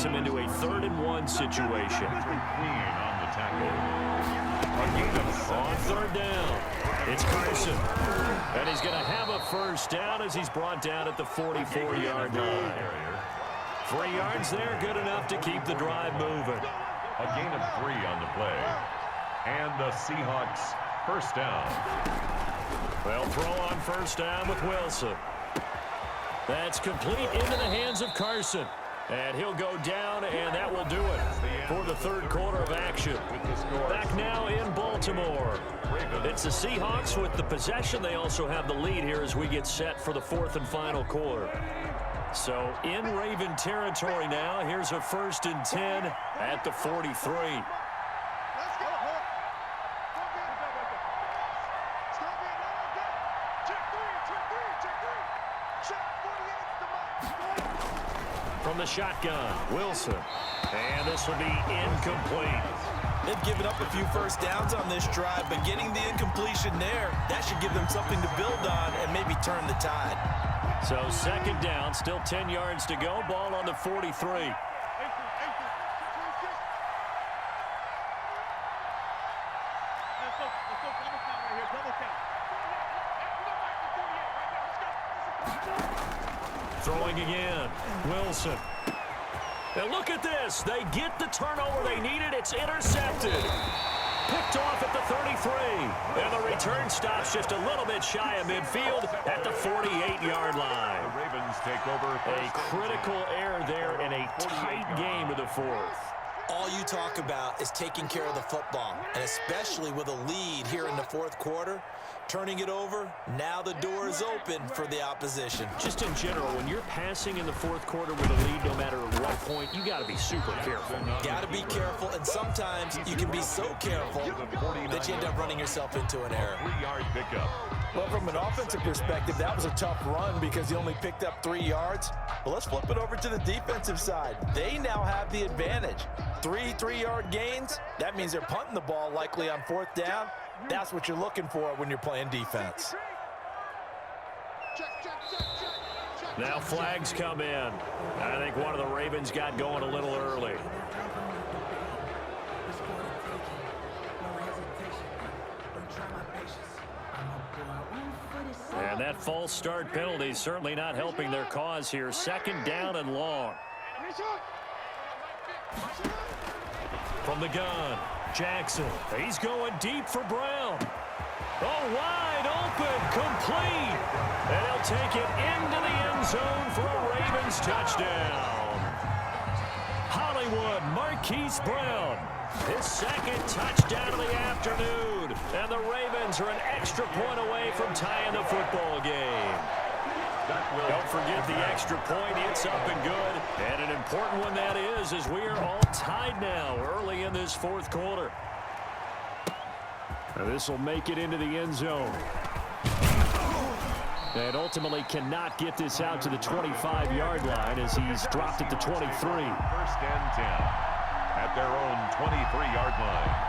gets him into a 3rd-and-1 situation. On the tackle. On 3rd down, it's Carson. And he's going to have a 1st down as he's brought down at the 44-yard line. 3 yards there, good enough to keep the drive moving. A gain of 3 on the play. And the Seahawks 1st down. They'll throw on 1st down with Wilson. That's complete into the hands of Carson. And he'll go down, and that will do it for the 3rd quarter of action. Back now in Baltimore. It's the Seahawks with the possession. They also have the lead here as we get set for the 4th and final quarter. So in Raven territory now. Here's a 1st and 10 at the 43. From the shotgun, Wilson. And this will be incomplete. They've given up a few 1st downs on this drive, but getting the incompletion there, that should give them something to build on and maybe turn the tide. So 2nd down, still 10 yards to go. Ball on the 43. Throwing again, Wilson. And look at this. They get the turnover they needed. It's intercepted. Picked off at the 33. And the return stops just a little bit shy of midfield at the 48-yard line. The Ravens take over. A critical error there in a tight game of the 4th. All you talk about is taking care of the football, and especially with a lead here in the 4th quarter, turning it over, now the door is open for the opposition. Just in general, when you're passing in the 4th quarter with a lead, no matter at what point, you got to be super careful. Got to be careful, and sometimes you can be so careful that you end up running yourself into an error. 3-yard pickup. Well, from an offensive perspective, that was a tough run because he only picked up 3 yards. But let's flip it over to the defensive side. They now have the advantage. 3 3-yard gains, that means they're punting the ball likely on 4th down. That's what you're looking for when you're playing defense. Now flags come in. I think one of the Ravens got going a little early. And that false start penalty is certainly not helping their cause here. 2nd down and long. From the gun, Jackson. He's going deep for Brown. Oh, wide open, complete. And he'll take it into the end zone for a Ravens touchdown. Hollywood Marquise Brown, his 2nd touchdown of the afternoon. And the Ravens are an extra point away from tying the football game. Don't forget the extra point. It's up and good. And an important one that is, as we are all tied now early in this 4th quarter. This will make it into the end zone. And ultimately cannot get this out to the 25-yard line as he's dropped at the 23. 1st and 10 at their own 23-yard line.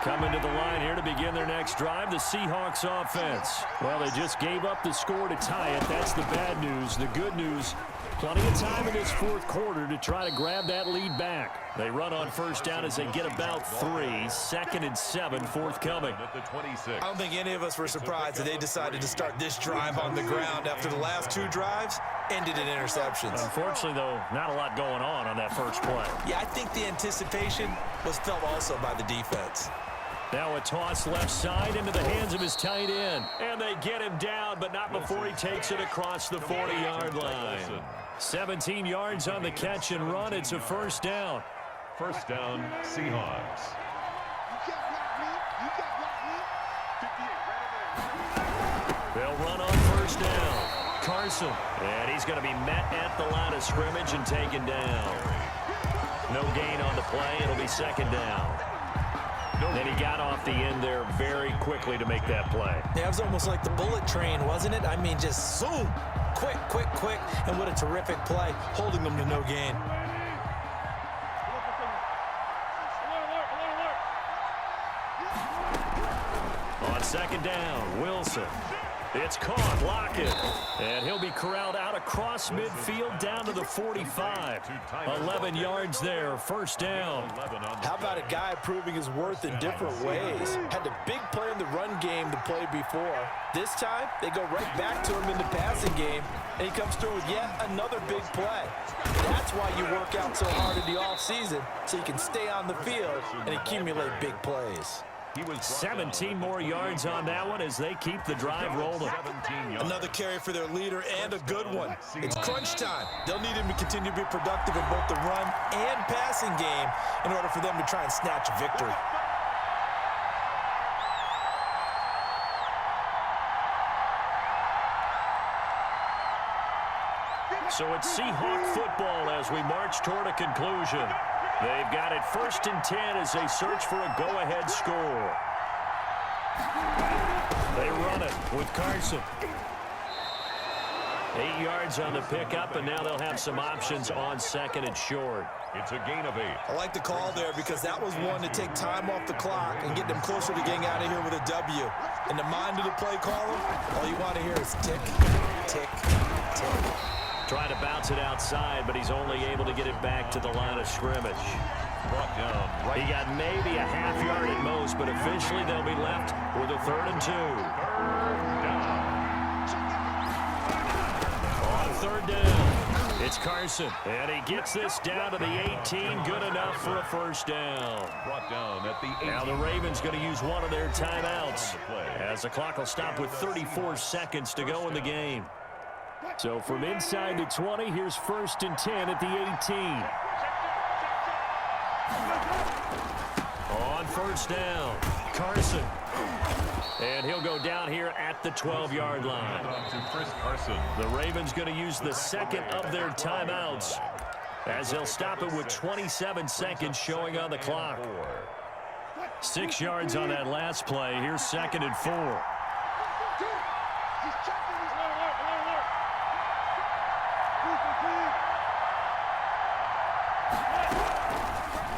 Coming to the line here to begin their next drive, the Seahawks offense. Well, they just gave up the score to tie it. That's the bad news. The good news, plenty of time in this 4th quarter to try to grab that lead back. They run on 1st down as they get about 3. 2nd and 7 forthcoming. At the 26. I don't think any of us were surprised that they decided to start this drive on the ground after the last 2 drives ended in interceptions. Unfortunately, though, not a lot going on that first play. Yeah, I think the anticipation was felt also by the defense. Now a toss left side into the hands of his tight end. And they get him down, but not before he takes it across the 40-yard line. 17 yards on the catch and run. It's a 1st down. 1st down, Seahawks. They'll run on 1st down. Carson. And he's going to be met at the line of scrimmage and taken down. No gain on the play. It'll be 2nd down. Then he got off the end there very quickly to make that play. Yeah, it was almost like the bullet train, wasn't it? I mean, just zoom. Quick, quick, quick. And what a terrific play, holding them to no gain. On 2nd down, Wilson. It's caught. Lockett. And he'll be corralled out across midfield down to the 45. 11 yards there. First down. How about a guy proving his worth in different ways? Had a big play in the run game to play before. This time, they go right back to him in the passing game, and he comes through with yet another big play. That's why you work out so hard in the offseason, so you can stay on the field and accumulate big plays. 17 more yards on that one as they keep the drive rolling. Another carry for their leader and a good one. It's crunch time. They'll need him to continue to be productive in both the run and passing game in order for them to try and snatch a victory. So it's Seahawk football as we march toward a conclusion. They've got it 1st and 10 as they search for a go-ahead score. They run it with Carson. 8 yards on the pickup, and now they'll have some options on 2nd and short. It's a gain of 8. I like the call there because that was one to take time off the clock and get them closer to getting out of here with a W. In the mind of the play caller, all you want to hear is tick, tick, tick. Trying to bounce it outside, but he's only able to get it back to the line of scrimmage. Brought down right. He got maybe a half yard at most, but officially they'll be left with a 3rd and 2. On 3rd down, it's Carson, and he gets this down to the 18, good enough for a first down. Brought down at the 18. Now the Ravens going to use one of their timeouts as the clock will stop with 34 seconds to go in the game. So from inside the 20, here's 1st and 10 at the 18. On 1st down, Carson. And he'll go down here at the 12-yard line. To Chris Carson. The Ravens going to use the 2nd of their timeouts as they'll stop it with 27 seconds showing on the clock. 6 yards on that last play. Here's 2nd and 4.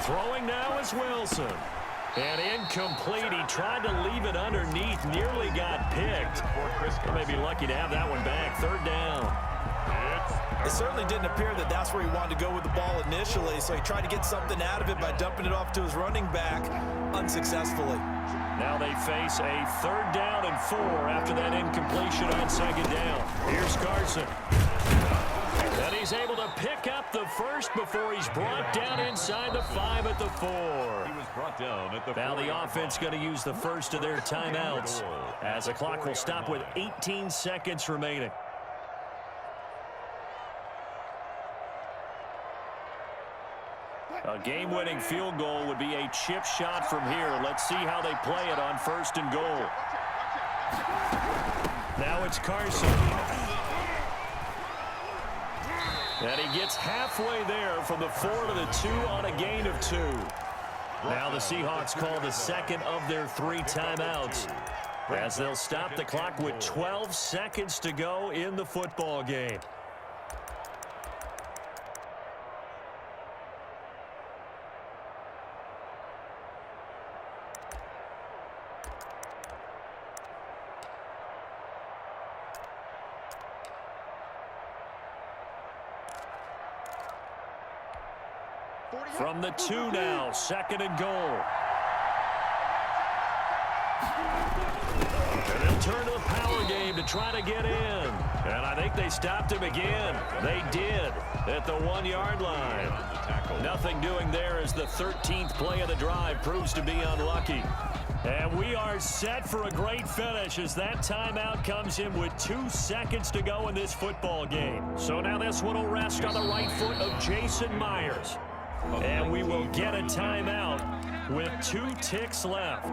Throwing now is Wilson. And incomplete. He tried to leave it underneath. Nearly got picked. He may be lucky to have that one back. 3rd down. It certainly didn't appear that that's where he wanted to go with the ball initially, so he tried to get something out of it by dumping it off to his running back unsuccessfully. Now they face a 3rd down and 4 after that incompletion on 2nd down. Here's Carson. And he's able to pick up the first before he's brought down inside the 5 at the 4. He was brought down at the Now the offense going to use the first of their timeouts as the clock will stop with 18 seconds remaining. A game-winning field goal would be a chip shot from here. Let's see how they play it on 1st and goal. Now it's Carson. And he gets halfway there from the 4 to the 2 on a gain of 2. Now the Seahawks call the 2nd of their 3 timeouts as they'll stop the clock with 12 seconds to go in the football game. From the 2 now, 2nd and goal. And they'll turn to the power game to try to get in. And I think they stopped him again. They did at the 1-yard line. Nothing doing there as the 13th play of the drive proves to be unlucky. And we are set for a great finish as that timeout comes in with 2 seconds to go in this football game. So now this one will rest on the right foot of Jason Myers. And we will get a timeout with 2 ticks left.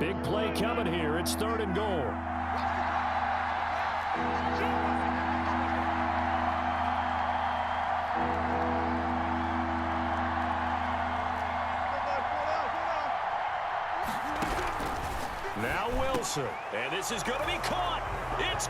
Big play coming here. It's 3rd and goal. Now Wilson. And this is going to be caught. It's